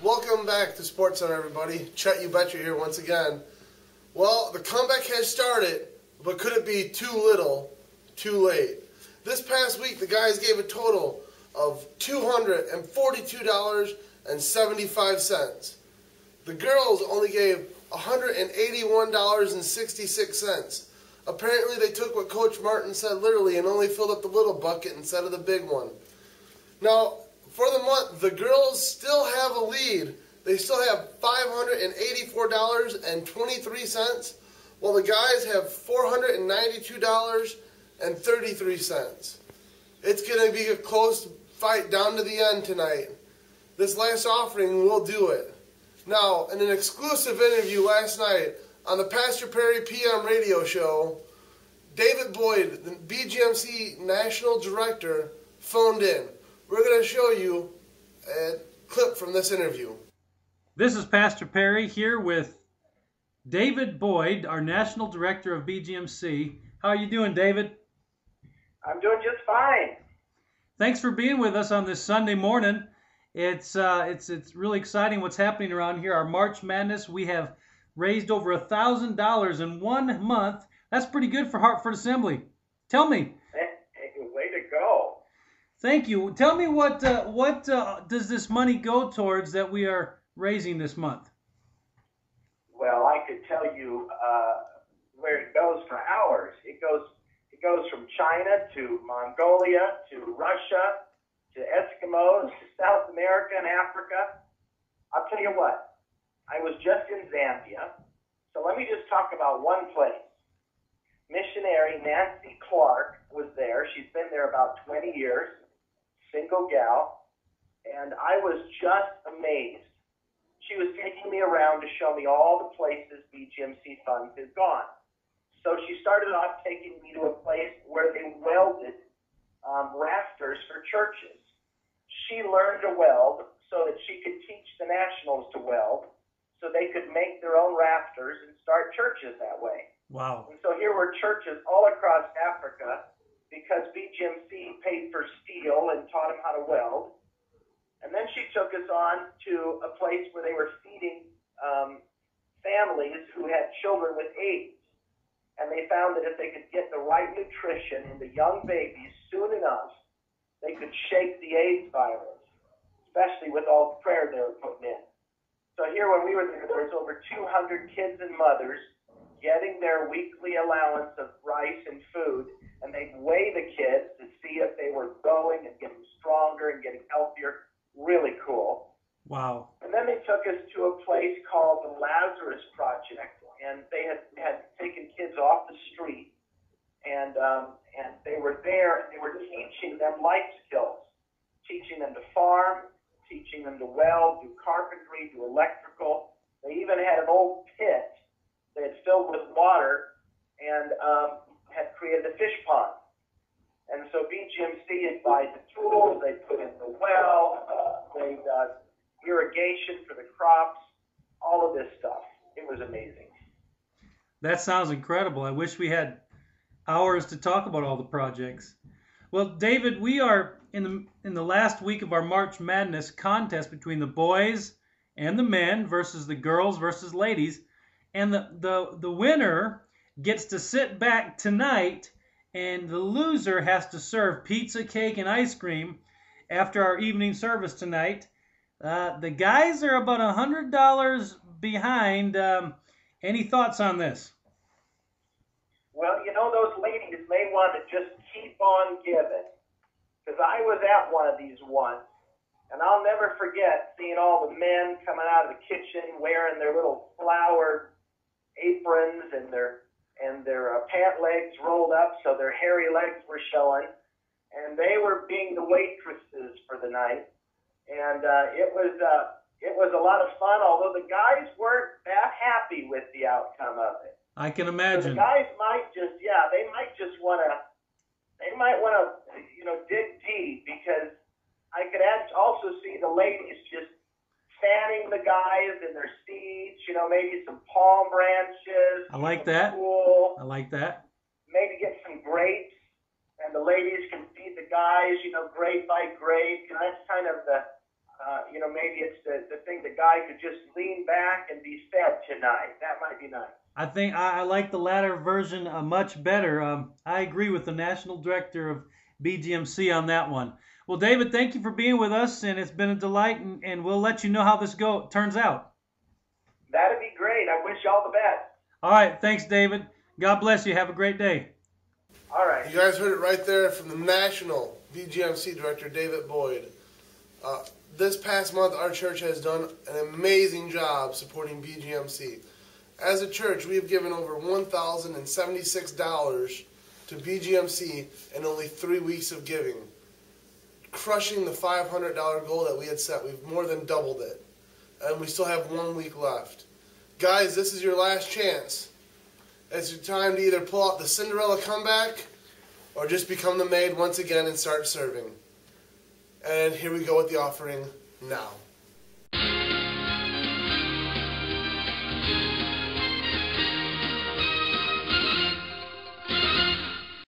Welcome back to Sportscenter, everybody. Chet You Betcha here once again. Well, the comeback has started, but could it be too little, too late? This past week, the guys gave a total of $242.75. The girls only gave $181.66. Apparently, they took what Coach Martin said literally and only filled up the little bucket instead of the big one. Now, for the month, the girls still have a lead. They still have $584.23, while the guys have $492.33. It's going to be a close fight down to the end tonight. This last offering will do it. Now, in an exclusive interview last night on the Pastor Perry PM radio show, David Boyd, the BGMC National Director, phoned in. We're going to show you a clip from this interview. This is Pastor Perry here with David Boyd, our National Director of BGMC. How are you doing, David? I'm doing just fine. Thanks for being with us on this Sunday morning. It's really exciting what's happening around here. Our March Madness, we have raised over $1,000 in 1 month. That's pretty good for Hartford Assembly. Tell me. Hey, way to go. Thank you. Tell me what does this money go towards that we are raising this month? Well, I could tell you where it goes for hours. It goes from China to Mongolia to Russia to Eskimos to South America and Africa. I'll tell you what. I was just in Zambia, so let me just talk about one place. Missionary Nancy Clark was there. She's been there about 20 years, single gal, and I was just amazed. She was taking me around to show me all the places BGMC funds had gone. So she started off taking me to a place where they welded rafters for churches. She learned to weld so that she could teach the nationals to weld, so they could make their own rafters and start churches that way. Wow. And so here were churches all across Africa because BGMC paid for steel and taught them how to weld. And then she took us on to a place where they were feeding families who had children with AIDS. And they found that if they could get the right nutrition into young babies soon enough, they could shake the AIDS virus, especially with all the prayer they were putting in. So here when we were there was over 200 kids and mothers getting their weekly allowance of rice and food, and they'd weigh the kids to see if they were growing and getting stronger and getting healthier. Really cool. Wow. And then they took us to a place called the Lazarus Project, and they had taken kids off the street, and they were there, and they were teaching them life skills, teaching them to farm, teaching them to weld, do carpentry, do electrical. They even had an old pit they had filled with water and had created a fish pond. And so BGMC had buy the tools, they put in the well, they irrigation for the crops, all of this stuff. It was amazing. That sounds incredible. I wish we had hours to talk about all the projects. Well, David, we are in the last week of our March Madness contest between the boys and the men versus the girls versus ladies. And the winner gets to sit back tonight, and the loser has to serve pizza, cake, and ice cream after our evening service tonight. The guys are about $100 behind. Any thoughts on this? Well, you know, those ladies may want to just keep on giving. Because I was at one of these once, and I'll never forget seeing all the men coming out of the kitchen wearing their little flowered aprons and their pant legs rolled up so their hairy legs were showing, and they were being the waitresses for the night, and it was a lot of fun. Although the guys weren't that happy with the outcome of it. I can imagine. So the guys might want to dig deep, because I could also see the ladies just fanning the guys in their seats, maybe some palm branches. I like that. Cool. I like that. Maybe get some grapes, and the ladies can feed the guys, grape by grape. That's kind of the maybe it's the thing the guy could just lean back and be fed tonight. That might be nice. I think I like the latter version much better. I agree with the National Director of BGMC on that one. Well, David, thank you for being with us, and it's been a delight, and we'll let you know how this turns out. That'd be great. I wish you all the best. All right. Thanks, David. God bless you. Have a great day. All right. You guys heard it right there from the National BGMC Director, David Boyd. This past month, our church has done an amazing job supporting BGMC. As a church, we have given over $1,076 to BGMC in only 3 weeks of giving, crushing the $500 goal that we had set. We've more than doubled it, and we still have 1 week left. Guys, this is your last chance. It's your time to either pull out the Cinderella comeback or just become the maid once again and start serving. And here we go with the offering now.